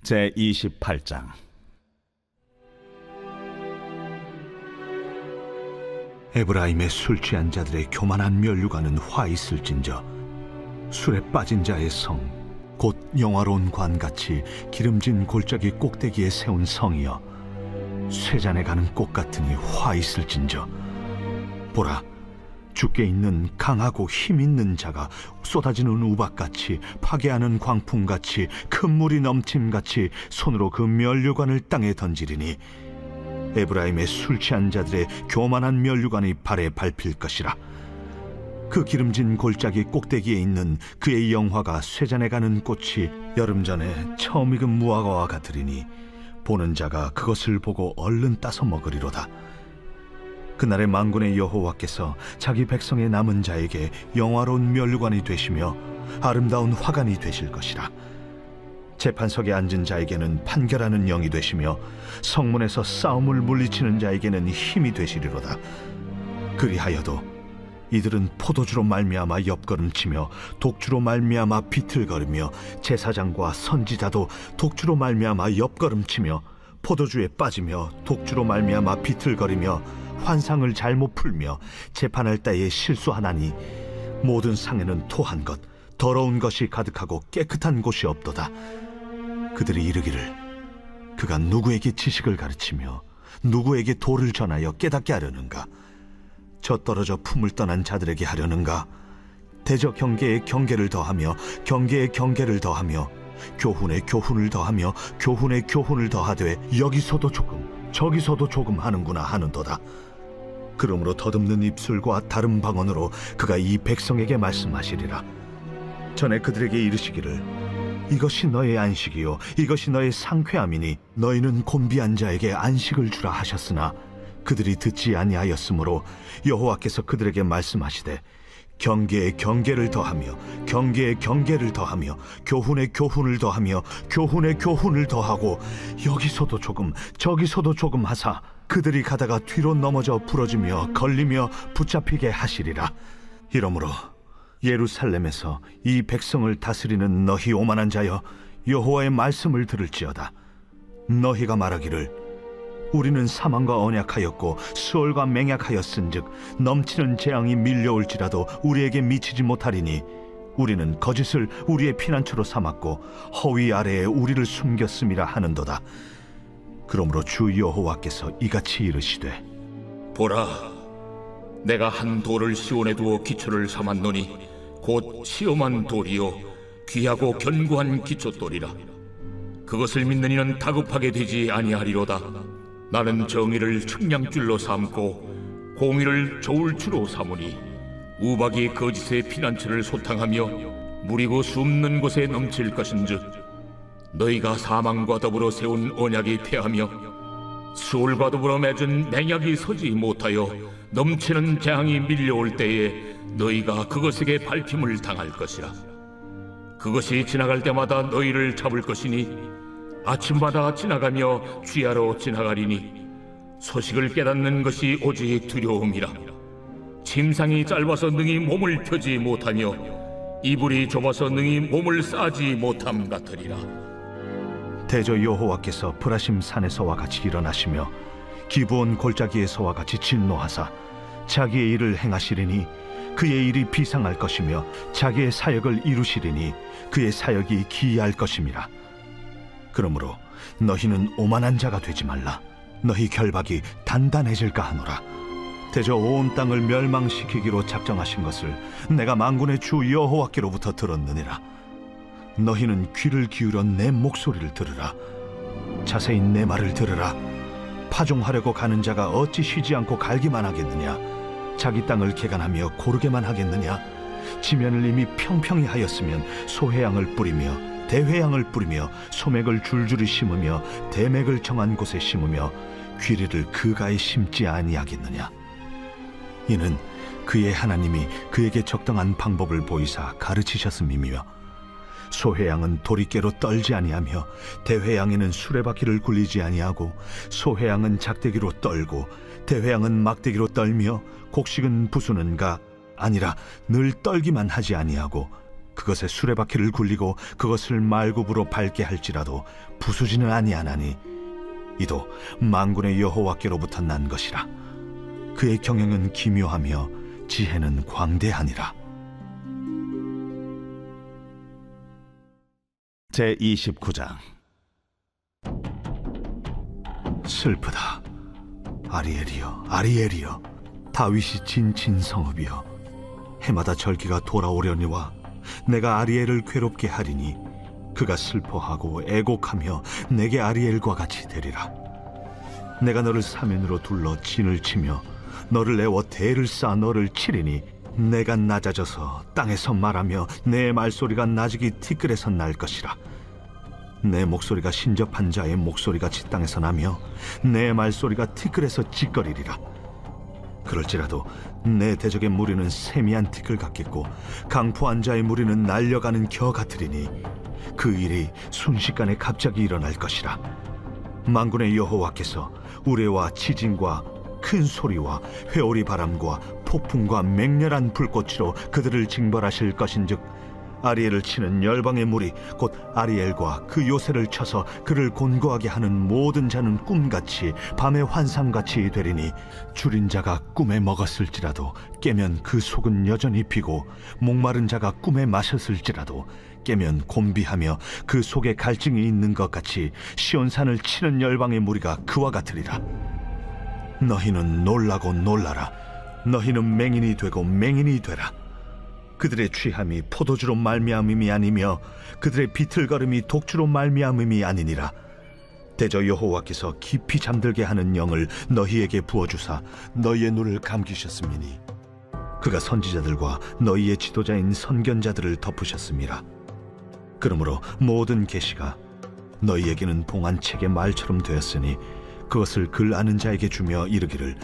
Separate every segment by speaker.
Speaker 1: 제28장.
Speaker 2: 에브라임의 술 취한 자들의 교만한 면류관은 화 있을진저 술에 빠진 자의 성 곧 영화로운 관같이 기름진 골짜기 꼭대기에 세운 성이여 쇠잔에 가는 꽃 같으니 화 있을진저 보라, 주께 있는 강하고 힘 있는 자가 쏟아지는 우박같이 파괴하는 광풍같이 큰 물이 넘침같이 손으로 그 면류관을 땅에 던지리니 에브라임의 술 취한 자들의 교만한 면류관이 발에 밟힐 것이라. 그 기름진 골짜기 꼭대기에 있는 그의 영화가 쇠잔에 가는 꽃이 여름 전에 처음 익은 무화과와 같으리니 보는 자가 그것을 보고 얼른 따서 먹으리로다. 그날의 만군의 여호와께서 자기 백성의 남은 자에게 영화로운 면류관이 되시며 아름다운 화관이 되실 것이라. 재판석에 앉은 자에게는 판결하는 영이 되시며 성문에서 싸움을 물리치는 자에게는 힘이 되시리로다. 그리하여도 이들은 포도주로 말미암아 옆걸음치며 독주로 말미암아 비틀거리며 제사장과 선지자도 독주로 말미암아 옆걸음치며 포도주에 빠지며 독주로 말미암아 비틀거리며 환상을 잘못 풀며 재판할 때에 실수하나니 모든 상에는 토한 것 더러운 것이 가득하고 깨끗한 곳이 없도다. 그들이 이르기를 그가 누구에게 지식을 가르치며 누구에게 도를 전하여 깨닫게 하려는가? 저 떨어져 품을 떠난 자들에게 하려는가? 대저 경계에 경계를 더하며 경계에 경계를 더하며 교훈에 교훈을 더하며 교훈에 교훈을 더하되 여기서도 조금 저기서도 조금 하는구나 하는도다. 그러므로 더듬는 입술과 다른 방언으로 그가 이 백성에게 말씀하시리라. 전에 그들에게 이르시기를 이것이 너의 안식이요 이것이 너의 상쾌함이니 너희는 곤비한 자에게 안식을 주라 하셨으나 그들이 듣지 아니하였으므로 여호와께서 그들에게 말씀하시되 경계에 경계를 더하며 경계에 경계를 더하며 교훈에 교훈을 더하며 교훈에 교훈을 더하고 여기서도 조금 저기서도 조금 하사 그들이 가다가 뒤로 넘어져 부러지며 걸리며 붙잡히게 하시리라. 이러므로 예루살렘에서 이 백성을 다스리는 너희 오만한 자여 여호와의 말씀을 들을지어다. 너희가 말하기를 우리는 사망과 언약하였고 수월과 맹약하였은즉 넘치는 재앙이 밀려올지라도 우리에게 미치지 못하리니 우리는 거짓을 우리의 피난처로 삼았고 허위 아래에 우리를 숨겼음이라 하는도다. 그러므로 주 여호와께서 이같이 이르시되
Speaker 3: 보라, 내가 한 돌을 시온에 두어 기초를 삼았노니 곧 시험한 돌이요 귀하고 견고한 기초돌이라. 그것을 믿는 이는 다급하게 되지 아니하리로다. 나는 정의를 측량줄로 삼고 공의를 저울추로 삼으니 우박이 거짓의 피난처를 소탕하며 무리고 숨는 곳에 넘칠 것인즉 너희가 사망과 더불어 세운 언약이 패하며 수월과 더불어 맺은 맹약이 서지 못하여 넘치는 재앙이 밀려올 때에 너희가 그것에게 밟힘을 당할 것이라. 그것이 지나갈 때마다 너희를 잡을 것이니 아침마다 지나가며 주야로 지나가리니 소식을 깨닫는 것이 오직 두려움이라. 침상이 짧아서 능히 몸을 펴지 못하며 이불이 좁아서 능히 몸을 싸지 못함 같으리라.
Speaker 2: 대저 여호와께서 브라심 산에서와 같이 일어나시며 기브온 골짜기에서와 같이 진노하사 자기의 일을 행하시리니 그의 일이 비상할 것이며 자기의 사역을 이루시리니 그의 사역이 기이할 것임이라. 그러므로 너희는 오만한 자가 되지 말라. 너희 결박이 단단해질까 하노라. 대저 온 땅을 멸망시키기로 작정하신 것을 내가 만군의 주 여호와께로부터 들었느니라. 너희는 귀를 기울여 내 목소리를 들으라. 자세히 내 말을 들으라. 파종하려고 가는 자가 어찌 쉬지 않고 갈기만 하겠느냐? 자기 땅을 개간하며 고르게만 하겠느냐? 지면을 이미 평평히 하였으면 소회양을 뿌리며 대회양을 뿌리며 소맥을 줄줄이 심으며 대맥을 정한 곳에 심으며 귀리를 그가에 심지 아니하겠느냐? 이는 그의 하나님이 그에게 적당한 방법을 보이사 가르치셨음이며 소회양은 도리깨로 떨지 아니하며 대회양에는 수레바퀴를 굴리지 아니하고 소회양은 작대기로 떨고 대회양은 막대기로 떨며 곡식은 부수는가 아니라 늘 떨기만 하지 아니하고 그것에 수레바퀴를 굴리고 그것을 말굽으로 밟게 할지라도 부수지는 아니하나니 이도 만군의 여호와께로부터 난 것이라. 그의 경영은 기묘하며 지혜는 광대하니라.
Speaker 1: 제29장.
Speaker 2: 슬프다. 아리엘이여, 아리엘이여, 다윗이 진친 성읍이여, 해마다 절기가 돌아오려니와 내가 아리엘을 괴롭게 하리니 그가 슬퍼하고 애곡하며 내게 아리엘과 같이 되리라. 내가 너를 사면으로 둘러 진을 치며 너를 내워 대를 쌓아 너를 치리니 내가 낮아져서 땅에서 말하며 내 말소리가 나직이 티끌에서 날 것이라. 내 목소리가 신접한 자의 목소리같이 땅에서 나며 내 말소리가 티끌에서 찌꺼리리라. 그럴지라도 내 대적의 무리는 세미한 티끌 같겠고 강포한 자의 무리는 날려가는 겨 같으리니 그 일이 순식간에 갑자기 일어날 것이라. 만군의 여호와께서 우레와 지진과 큰 소리와 회오리 바람과 폭풍과 맹렬한 불꽃으로 그들을 징벌하실 것인즉 아리엘을 치는 열방의 무리 곧 아리엘과 그 요새를 쳐서 그를 곤고하게 하는 모든 자는 꿈같이 밤의 환상같이 되리니 줄인 자가 꿈에 먹었을지라도 깨면 그 속은 여전히 비고 목마른 자가 꿈에 마셨을지라도 깨면 곤비하며 그 속에 갈증이 있는 것 같이 시온산을 치는 열방의 무리가 그와 같으리라. 너희는 놀라고 놀라라. 너희는 맹인이 되고 맹인이 되라. 그들의 취함이 포도주로 말미암음이 아니며 그들의 비틀거림이 독주로 말미암음이 아니니라. 대저 여호와께서 깊이 잠들게 하는 영을 너희에게 부어주사 너희의 눈을 감기셨음이니 그가 선지자들과 너희의 지도자인 선견자들을 덮으셨음이라. 그러므로 모든 계시가 너희에게는 봉안책의 말처럼 되었으니 그것을 글 아는 자에게 주며 이르기를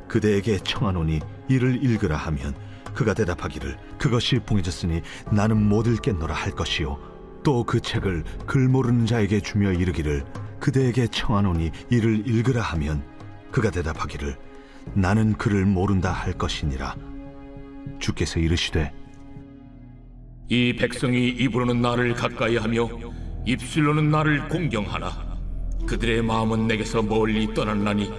Speaker 2: 그대에게 청하노니 이를 읽으라 하면 그가 대답하기를 그것이 봉해졌으니 나는 못 읽겠노라 할 것이요 또 그 책을 글 모르는 자에게 주며 이르기를 그대에게 청하노니 이를 읽으라 하면 그가 대답하기를 나는 글을 모른다 할 것이니라. 주께서 이르시되
Speaker 3: 이 백성이 입으로는 나를 가까이하며 입술로는 나를 공경하나 그들의 마음은 내게서 멀리 떠났나니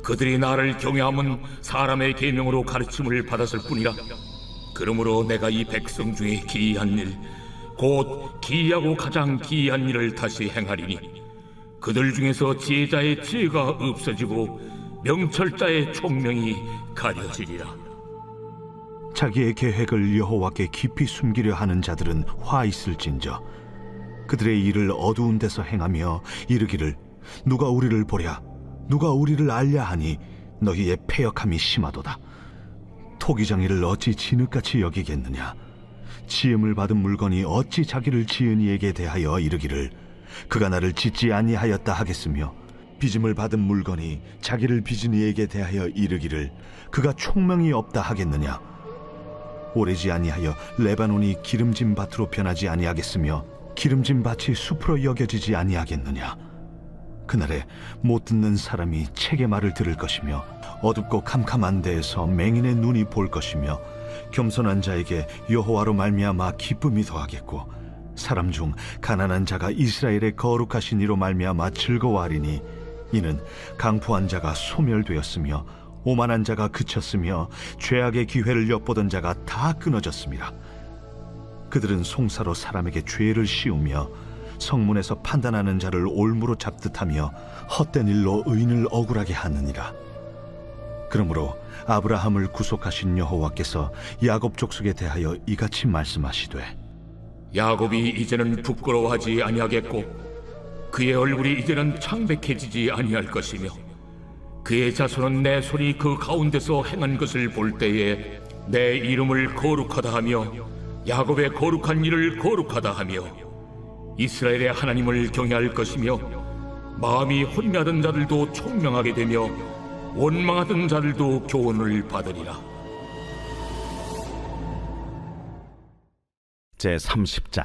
Speaker 3: 그들이 나를 경외함은 사람의 계명으로 가르침을 받았을 뿐이라. 그러므로 내가 이 백성 중에 기이한 일 곧 기이하고 가장 기이한 일을 다시 행하리니 그들 중에서 지혜자의 지혜가 없어지고 명철자의 총명이 가려지리라.
Speaker 2: 자기의 계획을 여호와께 깊이 숨기려 하는 자들은 화 있을진저 그들의 일을 어두운 데서 행하며 이르기를 누가 우리를 보랴 누가 우리를 알랴 하니 너희의 패역함이 심하도다. 토기장이를 어찌 진흙같이 여기겠느냐. 지음을 받은 물건이 어찌 자기를 지은 이에게 대하여 이르기를 그가 나를 짓지 아니하였다 하겠으며 빚음을 받은 물건이 자기를 빚은 이에게 대하여 이르기를 그가 총명이 없다 하겠느냐. 오래지 아니하여 레바논이 기름진 밭으로 변하지 아니하겠으며 기름진 밭이 숲으로 여겨지지 아니하겠느냐. 그날에 못 듣는 사람이 책의 말을 들을 것이며 어둡고 캄캄한 데에서 맹인의 눈이 볼 것이며 겸손한 자에게 여호와로 말미암아 기쁨이 더하겠고 사람 중 가난한 자가 이스라엘의 거룩하신 이로 말미암아 즐거워하리니 이는 강포한 자가 소멸되었으며 오만한 자가 그쳤으며 죄악의 기회를 엿보던 자가 다 끊어졌습니다. 그들은 송사로 사람에게 죄를 씌우며 성문에서 판단하는 자를 올무로 잡듯하며 헛된 일로 의인을 억울하게 하느니라. 그러므로 아브라함을 구속하신 여호와께서 야곱 족속에 대하여 이같이 말씀하시되
Speaker 3: 야곱이 이제는 부끄러워하지 아니하겠고 그의 얼굴이 이제는 창백해지지 아니할 것이며 그의 자손은 내 손이 그 가운데서 행한 것을 볼 때에 내 이름을 거룩하다 하며 야곱의 거룩한 일을 거룩하다 하며 이스라엘의 하나님을 경외할 것이며 마음이 혼미하던 자들도 총명하게 되며 원망하던 자들도 교훈을 받으리라.
Speaker 1: 제30장.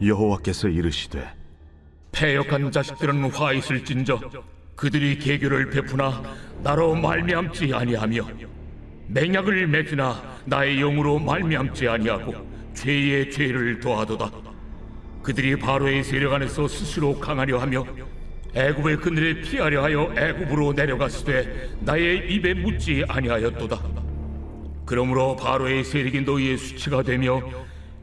Speaker 2: 여호와께서 이르시되
Speaker 3: 패역한 자식들은 화 있을진저 그들이 계교를 베푸나 나로 말미암지 아니하며 맹약을 맺으나 나의 영으로 말미암지 아니하고 죄의 죄를 더하도다. 그들이 바로의 세력 안에서 스스로 강하려 하며 애굽의 그늘에 피하려 하여 애굽으로 내려갔으되 나의 입에 묻지 아니하였도다. 그러므로 바로의 세력이 너희의 수치가 되며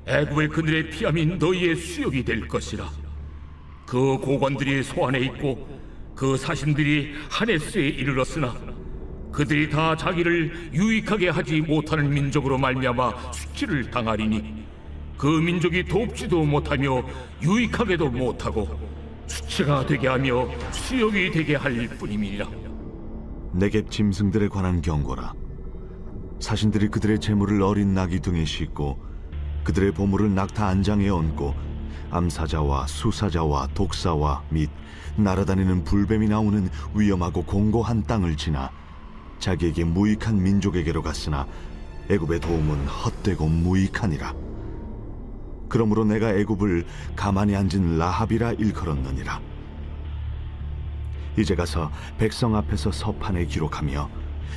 Speaker 3: 애굽의 그늘에 피함이 너희의 수욕이 될 것이라. 그 고관들이 소안에 있고 그 사신들이 하네스에 이르렀으나 그들이 다 자기를 유익하게 하지 못하는 민족으로 말미암아 수치를 당하리니 그 민족이 돕지도 못하며 유익하게도 못하고 수치가 되게 하며 수욕이 되게 할 뿐임이니라.
Speaker 2: 네겝 짐승들에 관한 경고라. 사신들이 그들의 재물을 어린 나귀 등에 싣고 그들의 보물을 낙타 안장에 얹고 암사자와 수사자와 독사와 및 날아다니는 불뱀이 나오는 위험하고 공고한 땅을 지나 자기에게 무익한 민족에게로 갔으나 애굽의 도움은 헛되고 무익하니라. 그러므로 내가 애굽을 가만히 앉은 라합이라 일컬었느니라. 이제 가서 백성 앞에서 서판에 기록하며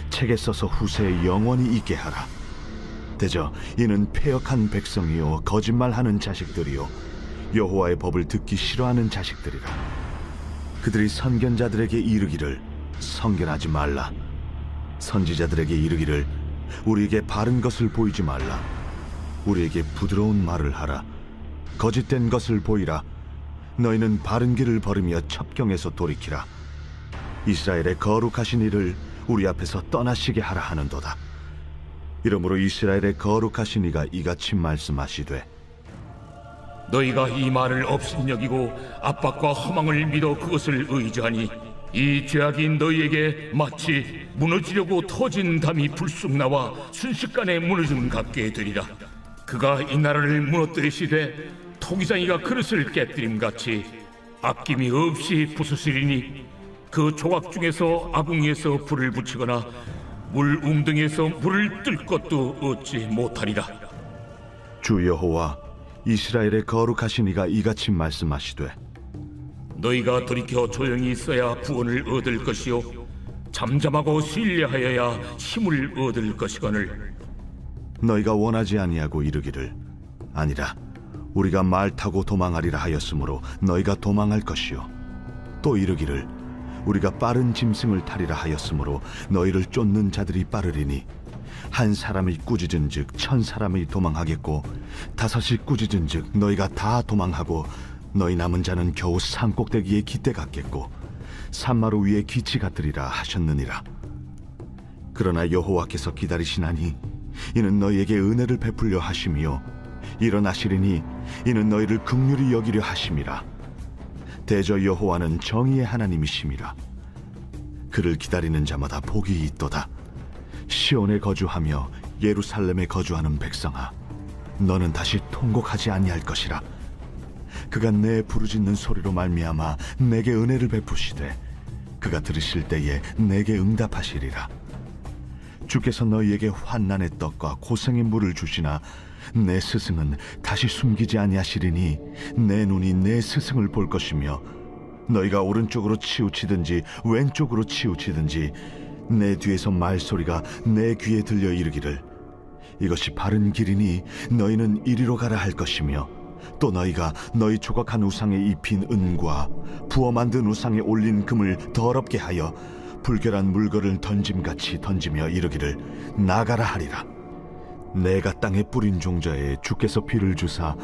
Speaker 2: 책에 써서 후세에 영원히 있게 하라. 대저 이는 패역한 백성이요 거짓말하는 자식들이요 여호와의 법을 듣기 싫어하는 자식들이라. 그들이 선견자들에게 이르기를 선견하지 말라. 선지자들에게 이르기를 우리에게 바른 것을 보이지 말라. 우리에게 부드러운 말을 하라. 거짓된 것을 보이라. 너희는 바른 길을 버리며 첩경에서 돌이키라. 이스라엘의 거룩하신 이를 우리 앞에서 떠나시게 하라 하는도다. 이러므로 이스라엘의 거룩하신 이가 이같이 말씀하시되
Speaker 3: 너희가 이 말을 업신여기고 압박과 허망을 믿어 그것을 의지하니 이 죄악이 너희에게 마치 무너지려고 터진 담이 불쑥 나와 순식간에 무너짐 같게 되리라. 그가 이 나라를 무너뜨리시되 토기장이가 그릇을 깨뜨림같이 아낌이 없이 부수시리니 그 조각 중에서 아궁이에서 불을 붙이거나 물 웅덩이에서 물을 뜰 것도 얻지 못하리라.
Speaker 2: 주 여호와 이스라엘의 거룩하신 이가 이같이 말씀하시되
Speaker 3: 너희가 돌이켜 조용히 있어야 구원을 얻을 것이요 잠잠하고 신뢰하여야 힘을 얻을 것이거늘
Speaker 2: 너희가 원하지 아니하고 이르기를 아니라 우리가 말 타고 도망하리라 하였으므로 너희가 도망할 것이요 또 이르기를 우리가 빠른 짐승을 타리라 하였으므로 너희를 쫓는 자들이 빠르리니 한 사람이 꾸짖은즉 1000사람이 도망하겠고 5이 꾸짖은즉 너희가 다 도망하고 너희 남은 자는 겨우 산꼭대기에 깃대 같겠고 산마루 위에 기치 같으리라 하셨느니라. 그러나 여호와께서 기다리시나니 이는 너희에게 은혜를 베풀려 하심이요 일어나시리니 이는 너희를 긍휼히 여기려 하심이라. 대저 여호와는 정의의 하나님이심이라. 그를 기다리는 자마다 복이 있도다. 시온에 거주하며 예루살렘에 거주하는 백성아, 너는 다시 통곡하지 아니할 것이라. 그가 내 부르짖는 소리로 말미암아 내게 은혜를 베푸시되 그가 들으실 때에 내게 응답하시리라. 주께서 너희에게 환난의 떡과 고생의 물을 주시나 내 스승은 다시 숨기지 아니하시리니 내 눈이 내 스승을 볼 것이며 너희가 오른쪽으로 치우치든지 왼쪽으로 치우치든지 내 뒤에서 말소리가 내 귀에 들려 이르기를 이것이 바른 길이니 너희는 이리로 가라 할 것이며 또 너희가 너희 조각한 우상에 입힌 은과 부어 만든 우상에 올린 금을 더럽게 하여 불결한 물건을 던짐같이 던지며 이르기를 나가라 하리라. 내가 땅에 뿌린 종자에 주께서 비를 주사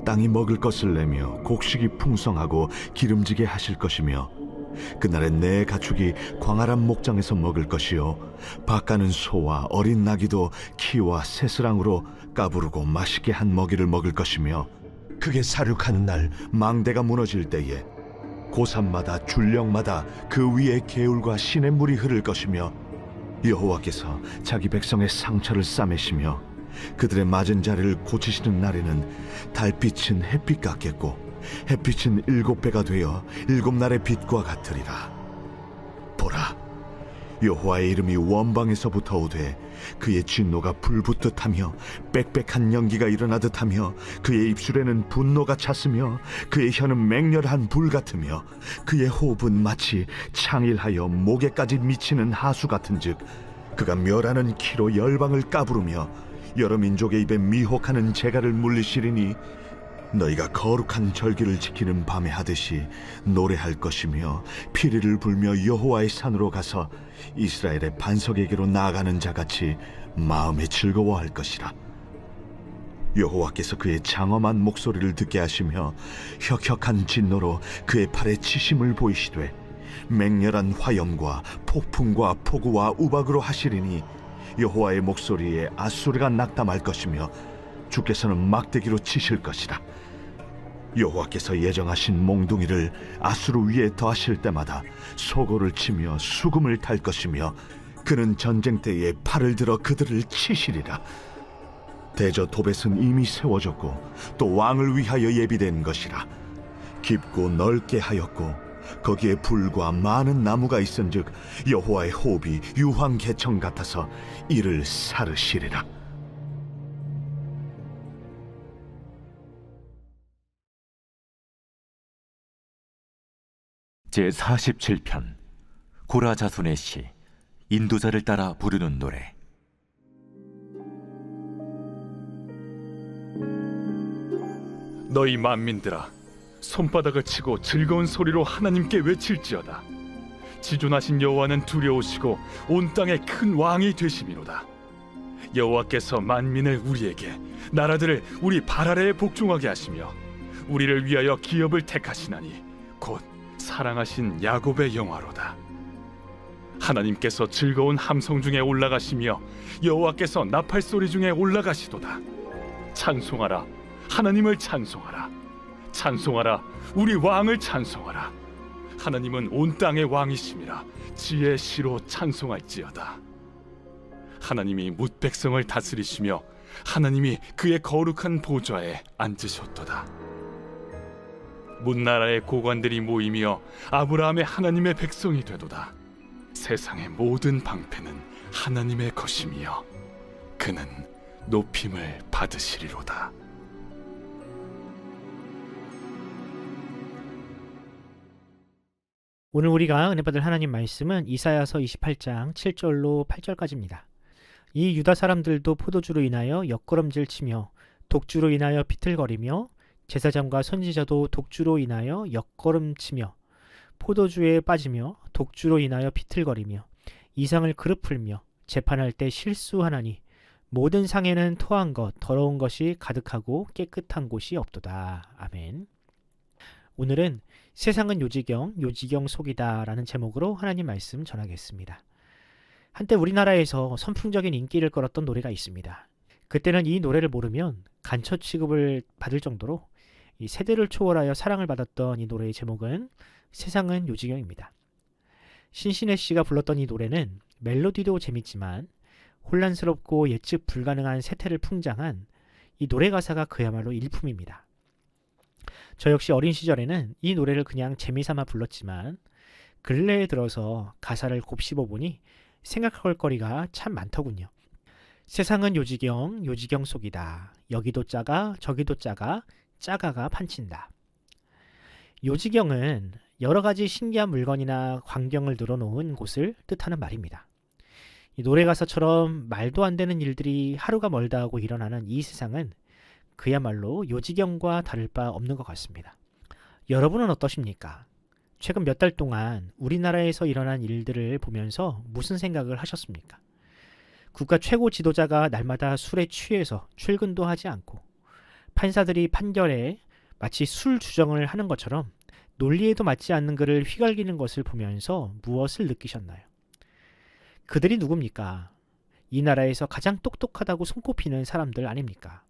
Speaker 2: 땅이 먹을 것을 내며 곡식이 풍성하고 기름지게 하실 것이며 그날에 내 가축이 광활한 목장에서 먹을 것이요 밭가는 소와 어린 나귀도 키와 새스랑으로 까부르고 맛있게 한 먹이를 먹을 것이며 그게 사륙하는 날 망대가 무너질 때에 고산마다 줄령마다 그 위에 개울과 시냇물이 흐를 것이며 여호와께서 자기 백성의 상처를 싸매시며 그들의 맞은 자리를 고치시는 날에는 달빛은 햇빛 같겠고 햇빛은 7배가 되어 7날의 빛과 같으리라. 보라, 여호와의 이름이 원방에서부터 오되 그의 진노가 불붙듯 하며 빽빽한 연기가 일어나듯 하며 그의 입술에는 분노가 찼으며 그의 혀는 맹렬한 불 같으며 그의 호흡은 마치 창일하여 목에까지 미치는 하수 같은즉 그가 멸하는 키로 열방을 까부르며 여러 민족의 입에 미혹하는 재갈을 물리시리니 너희가 거룩한 절기를 지키는 밤에 하듯이 노래할 것이며 피리를 불며 여호와의 산으로 가서 이스라엘의 반석에게로 나아가는 자같이 마음에 즐거워할 것이라. 여호와께서 그의 장엄한 목소리를 듣게 하시며 혁혁한 진노로 그의 팔에 치심을 보이시되 맹렬한 화염과 폭풍과 폭우와 우박으로 하시리니 여호와의 목소리에 아수르가 낙담할 것이며 주께서는 막대기로 치실 것이라. 여호와께서 예정하신 몽둥이를 아수르 위에 더하실 때마다 소고를 치며 수금을 탈 것이며 그는 전쟁 때에 팔을 들어 그들을 치시리라. 대저 도벳은 이미 세워졌고 또 왕을 위하여 예비된 것이라. 깊고 넓게 하였고 거기에 불과 많은 나무가 있은즉 여호와의 호흡이 유황 개청 같아서 이를 사르시리라.
Speaker 4: 제47편 고라 자손의 시 인도자를 따라 부르는 노래.
Speaker 5: 너희 만민들아, 손바닥을 치고 즐거운 소리로 하나님께 외칠지어다. 지존하신 여호와는 두려우시고 온 땅의 큰 왕이 되심이로다. 여호와께서 만민을 우리에게, 나라들을 우리 발 아래에 복종하게 하시며 우리를 위하여 기업을 택하시나니 곧 사랑하신 야곱의 영화로다. 하나님께서 즐거운 함성 중에 올라가시며 여호와께서 나팔 소리 중에 올라가시도다. 찬송하라, 하나님을 찬송하라. 찬송하라, 우리 왕을 찬송하라. 하나님은 온 땅의 왕이심이라. 지혜의 시로 찬송할지어다. 하나님이 뭇 백성을 다스리시며 하나님이 그의 거룩한 보좌에 앉으셨도다. 문나라의 고관들이 모이며 아브라함의 하나님의 백성이 되도다. 세상의 모든 방패는 하나님의 것이며 그는 높임을 받으시리로다.
Speaker 6: 오늘 우리가 은혜 받을 하나님 말씀은 이사야서 28장 7절로 8절까지입니다. 이 유다 사람들도 포도주로 인하여 옆걸음질 치며 독주로 인하여 비틀거리며 제사장과 선지자도 독주로 인하여 옆걸음치며 포도주에 빠지며 독주로 인하여 비틀거리며 이상을 그릇 풀며 재판할 때 실수하나니 모든 상에는 토한 것 더러운 것이 가득하고 깨끗한 곳이 없도다. 아멘. 오늘은 세상은 요지경, 요지경 속이다 라는 제목으로 하나님 말씀 전하겠습니다. 한때 우리나라에서 선풍적인 인기를 끌었던 노래가 있습니다. 그때는 이 노래를 모르면 간첩 취급을 받을 정도로 이 세대를 초월하여 사랑을 받았던 이 노래의 제목은 세상은 요지경입니다. 신신혜 씨가 불렀던 이 노래는 멜로디도 재밌지만 혼란스럽고 예측 불가능한 세태를 풍장한 이 노래 가사가 그야말로 일품입니다. 저 역시 어린 시절에는 이 노래를 그냥 재미삼아 불렀지만 근래에 들어서 가사를 곱씹어 보니 생각할 거리가 참 많더군요. 세상은 요지경, 요지경 속이다. 여기도 작아, 저기도 작아, 짜가가 판친다. 요지경은 여러 가지 신기한 물건이나 광경을 늘어놓은 곳을 뜻하는 말입니다. 이 노래 가사처럼 말도 안 되는 일들이 하루가 멀다 하고 일어나는 이 세상은 그야말로 요지경과 다를 바 없는 것 같습니다. 여러분은 어떠십니까? 최근 몇 달 동안 우리나라에서 일어난 일들을 보면서 무슨 생각을 하셨습니까? 국가 최고 지도자가 날마다 술에 취해서 출근도 하지 않고 판사들이 판결에 마치 술 주정을 하는 것처럼 논리에도 맞지 않는 글을 휘갈기는 것을 보면서 무엇을 느끼셨나요? 그들이 누굽니까? 이 나라에서 가장 똑똑하다고 손꼽히는 사람들 아닙니까?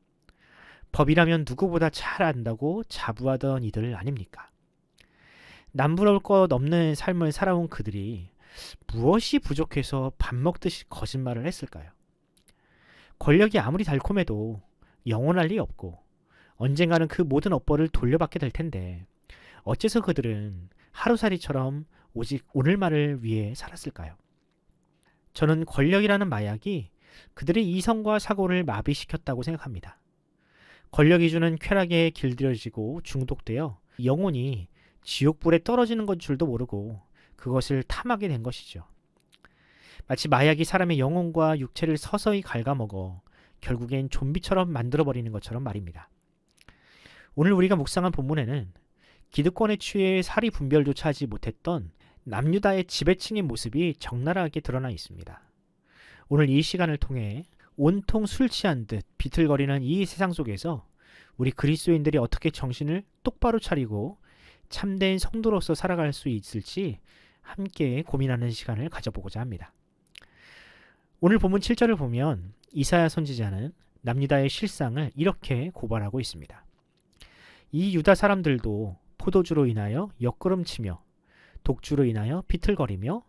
Speaker 6: 법이라면 누구보다 잘 안다고 자부하던 이들 아닙니까? 남부러울 것 없는 삶을 살아온 그들이 무엇이 부족해서 밥 먹듯이 거짓말을 했을까요? 권력이 아무리 달콤해도 영원할 리 없고 언젠가는 그 모든 업보를 돌려받게 될 텐데 어째서 그들은 하루살이처럼 오직 오늘만을 위해 살았을까요? 저는 권력이라는 마약이 그들의 이성과 사고를 마비시켰다고 생각합니다. 권력이 주는 쾌락에 길들여지고 중독되어 영혼이 지옥불에 떨어지는 것 줄도 모르고 그것을 탐하게 된 것이죠. 마치 마약이 사람의 영혼과 육체를 서서히 갉아먹어 결국엔 좀비처럼 만들어버리는 것처럼 말입니다. 오늘 우리가 묵상한 본문에는 기득권에 취해 사리 분별조차 하지 못했던 남유다의 지배층의 모습이 적나라하게 드러나 있습니다. 오늘 이 시간을 통해 온통 술 취한 듯 비틀거리는 이 세상 속에서 우리 그리스도인들이 어떻게 정신을 똑바로 차리고 참된 성도로서 살아갈 수 있을지 함께 고민하는 시간을 가져보고자 합니다. 오늘 본문 7절을 보면 이사야 선지자는 남유다의 실상을 이렇게 고발하고 있습니다. 이 유다 사람들도 포도주로 인하여 옆구름치며 독주로 인하여 비틀거리며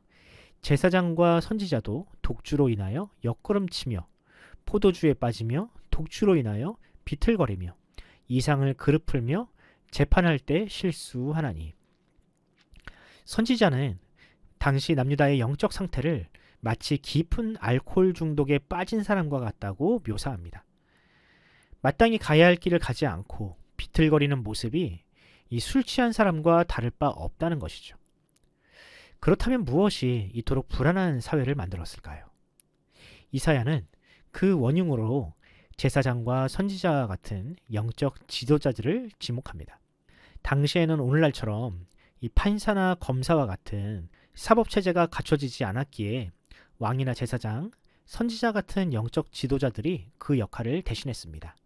Speaker 6: 제사장과 선지자도 독주로 인하여 옆구름치며 포도주에 빠지며 독주로 인하여 비틀거리며 이상을 그릇 풀며 재판할 때 실수하나니. 선지자는 당시 남유다의 영적 상태를 마치 깊은 알코올 중독에 빠진 사람과 같다고 묘사합니다. 마땅히 가야 할 길을 가지 않고 비틀거리는 모습이 이 술 취한 사람과 다를 바 없다는 것이죠. 그렇다면 무엇이 이토록 불안한 사회를 만들었을까요? 이사야는 그 원흉으로 제사장과 선지자 같은 영적 지도자들을 지목합니다. 당시에는 오늘날처럼 이 판사나 검사와 같은 사법체제가 갖춰지지 않았기에 왕이나 제사장, 선지자 같은 영적 지도자들이 그 역할을 대신했습니다.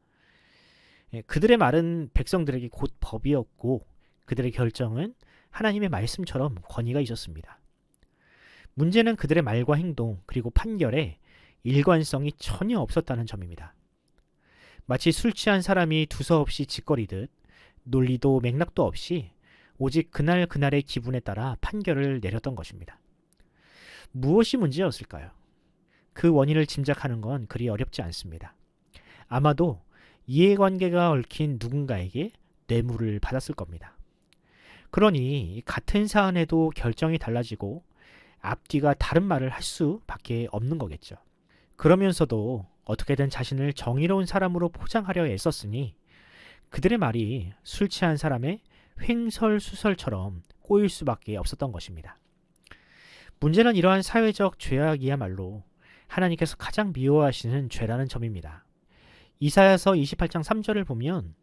Speaker 6: 그들의 말은 백성들에게 곧 법이었고 그들의 결정은 하나님의 말씀처럼 권위가 있었습니다. 문제는 그들의 말과 행동 그리고 판결에 일관성이 전혀 없었다는 점입니다. 마치 술 취한 사람이 두서없이 짓거리듯 논리도 맥락도 없이 오직 그날그날의 기분에 따라 판결을 내렸던 것입니다. 무엇이 문제였을까요? 그 원인을 짐작하는 건 그리 어렵지 않습니다. 아마도 이해관계가 얽힌 누군가에게 뇌물을 받았을 겁니다. 그러니 같은 사안에도 결정이 달라지고 앞뒤가 다른 말을 할 수밖에 없는 거겠죠. 그러면서도 어떻게든 자신을 정의로운 사람으로 포장하려 애썼으니 그들의 말이 술 취한 사람의 횡설수설처럼 꼬일 수밖에 없었던 것입니다. 문제는 이러한 사회적 죄악이야말로 하나님께서 가장 미워하시는 죄라는 점입니다. 이사야서 28장 3절을 보면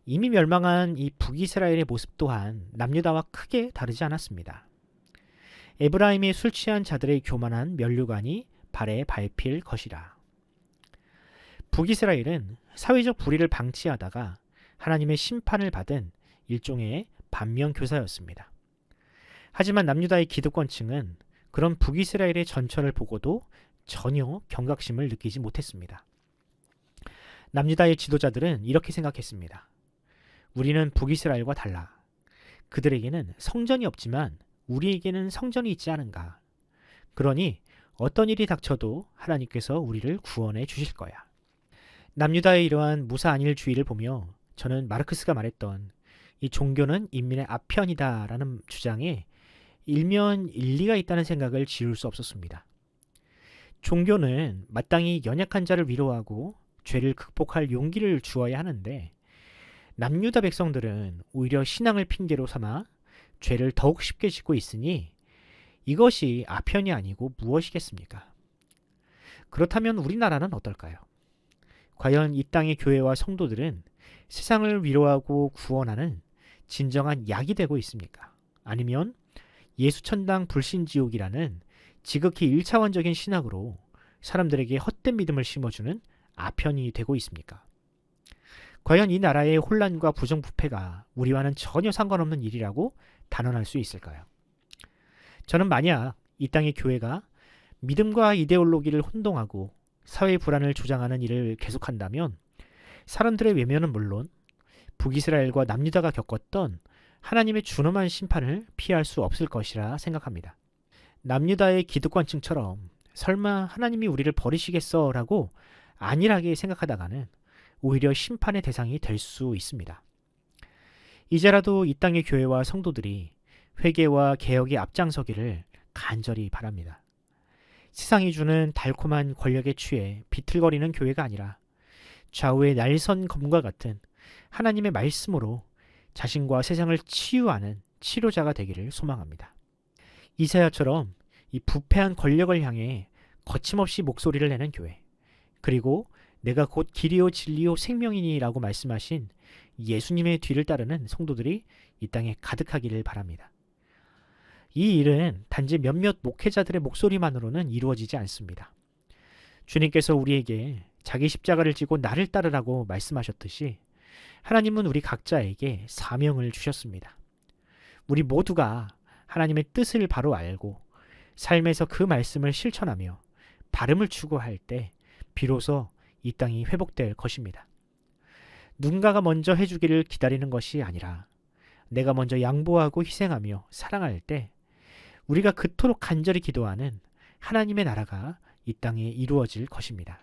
Speaker 6: 이미 멸망한 이 북이스라엘의 모습 또한 남유다와 크게 다르지 않았습니다. 에브라임의 술 취한 자들의 교만한 면류관이 발에 밟힐 것이라. 북이스라엘은 사회적 불의를 방치하다가 하나님의 심판을 받은 일종의 반면교사였습니다. 하지만 남유다의 기득권층은 그런 북이스라엘의 전철을 보고도 전혀 경각심을 느끼지 못했습니다. 남유다의 지도자들은 이렇게 생각했습니다. 우리는 북이스라엘과 달라. 그들에게는 성전이 없지만 우리에게는 성전이 있지 않은가. 그러니 어떤 일이 닥쳐도 하나님께서 우리를 구원해 주실 거야. 남유다의 이러한 무사안일주의를 보며 저는 마르크스가 말했던 이 종교는 인민의 아편이다라는 주장에 일면 일리가 있다는 생각을 지울 수 없었습니다. 종교는 마땅히 연약한 자를 위로하고 죄를 극복할 용기를 주어야 하는데 남유다 백성들은 오히려 신앙을 핑계로 삼아 죄를 더욱 쉽게 짓고 있으니 이것이 아편이 아니고 무엇이겠습니까? 그렇다면 우리나라는 어떨까요? 과연 이 땅의 교회와 성도들은 세상을 위로하고 구원하는 진정한 약이 되고 있습니까? 아니면 예수천당 불신지옥이라는 지극히 1차원적인 신학으로 사람들에게 헛된 믿음을 심어주는 아편이 되고 있습니까? 과연 이 나라의 혼란과 부정부패가 우리와는 전혀 상관없는 일이라고 단언할 수 있을까요? 저는 만약 이 땅의 교회가 믿음과 이데올로기를 혼동하고 사회 불안을 조장하는 일을 계속한다면 사람들의 외면은 물론 북이스라엘과 남유다가 겪었던 하나님의 준엄한 심판을 피할 수 없을 것이라 생각합니다. 남유다의 기득권층처럼 설마 하나님이 우리를 버리시겠어 라고 안일하게 생각하다가는 오히려 심판의 대상이 될 수 있습니다. 이제라도 이 땅의 교회와 성도들이 회개와 개혁에 앞장서기를 간절히 바랍니다. 세상이 주는 달콤한 권력에 취해 비틀거리는 교회가 아니라 좌우의 날선 검과 같은 하나님의 말씀으로 자신과 세상을 치유하는 치료자가 되기를 소망합니다. 이사야처럼 이 부패한 권력을 향해 거침없이 목소리를 내는 교회, 그리고 내가 곧 길이요 진리요 생명이니라고 말씀하신 예수님의 뒤를 따르는 성도들이 이 땅에 가득하기를 바랍니다. 이 일은 단지 몇몇 목회자들의 목소리만으로는 이루어지지 않습니다. 주님께서 우리에게 자기 십자가를 지고 나를 따르라고 말씀하셨듯이 하나님은 우리 각자에게 사명을 주셨습니다. 우리 모두가 하나님의 뜻을 바로 알고 삶에서 그 말씀을 실천하며 발음을 추구할 때 비로소 이 땅이 회복될 것입니다. 누군가가 먼저 해주기를 기다리는 것이 아니라 내가 먼저 양보하고 희생하며 사랑할 때 우리가 그토록 간절히 기도하는 하나님의 나라가 이 땅에 이루어질 것입니다.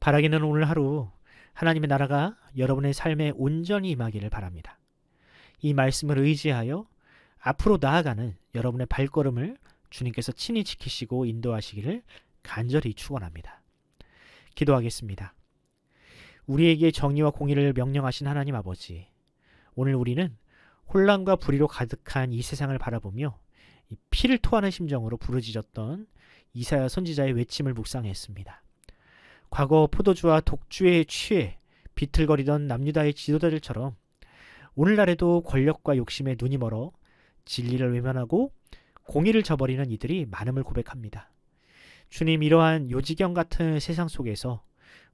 Speaker 6: 바라기는 오늘 하루 하나님의 나라가 여러분의 삶에 온전히 임하기를 바랍니다. 이 말씀을 의지하여 앞으로 나아가는 여러분의 발걸음을 주님께서 친히 지키시고 인도하시기를 간절히 축원합니다. 기도하겠습니다. 우리에게 정의와 공의를 명령하신 하나님 아버지, 오늘 우리는 혼란과 불의로 가득한 이 세상을 바라보며 이 피를 토하는 심정으로 부르짖었던 이사야 선지자의 외침을 묵상했습니다. 과거 포도주와 독주에 취해 비틀거리던 남유다의 지도자들처럼 오늘날에도 권력과 욕심에 눈이 멀어 진리를 외면하고 공의를 저버리는 이들이 많음을 고백합니다. 주님, 이러한 요지경 같은 세상 속에서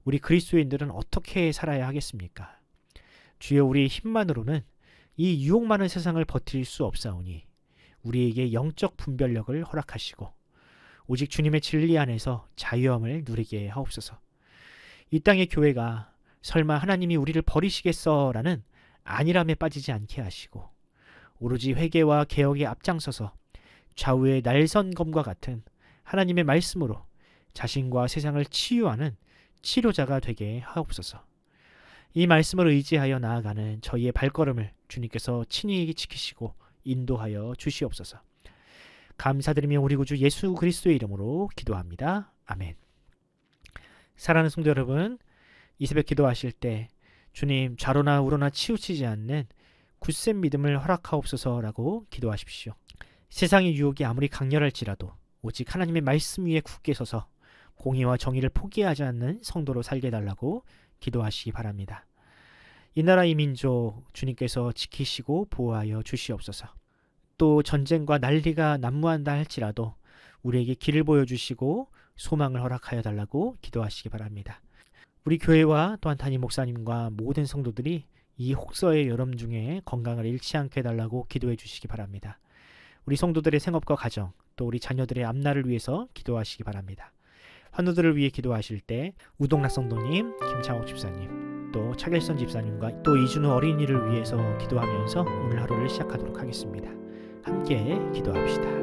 Speaker 6: 우리 그리스도인들은 어떻게 살아야 하겠습니까? 주여, 우리의 힘만으로는 이 유혹 많은 세상을 버틸 수 없사오니 우리에게 영적 분별력을 허락하시고 오직 주님의 진리 안에서 자유함을 누리게 하옵소서. 이 땅의 교회가 설마 하나님이 우리를 버리시겠어라는 안일함에 빠지지 않게 하시고 오로지 회개와 개혁에 앞장서서 좌우의 날선검과 같은 하나님의 말씀으로 자신과 세상을 치유하는 치료자가 되게 하옵소서. 이 말씀을 의지하여 나아가는 저희의 발걸음을 주님께서 친히 지키시고 인도하여 주시옵소서. 감사드리며 우리 구주 예수 그리스도의 이름으로 기도합니다. 아멘. 사랑하는 성도 여러분, 이 새벽 기도하실 때 주님, 좌로나 우로나 치우치지 않는 굳센 믿음을 허락하옵소서라고 기도하십시오. 세상의 유혹이 아무리 강렬할지라도 오직 하나님의 말씀 위에 굳게 서서 공의와 정의를 포기하지 않는 성도로 살게 해달라고 기도하시기 바랍니다. 이 나라 이 민족 주님께서 지키시고 보호하여 주시옵소서. 또 전쟁과 난리가 난무한다 할지라도 우리에게 길을 보여주시고 소망을 허락하여 달라고 기도하시기 바랍니다. 우리 교회와 또한 담임 목사님과 모든 성도들이 이 혹서의 여름 중에 건강을 잃지 않게 해달라고 기도해 주시기 바랍니다. 우리 성도들의 생업과 가정, 또 우리 자녀들의 앞날을 위해서 기도하시기 바랍니다. 환우들을 위해 기도하실 때 우동락 성도님, 김창옥 집사님, 또 차길선 집사님과 또 이준우 어린이를 위해서 기도하면서 오늘 하루를 시작하도록 하겠습니다. 함께 기도합시다.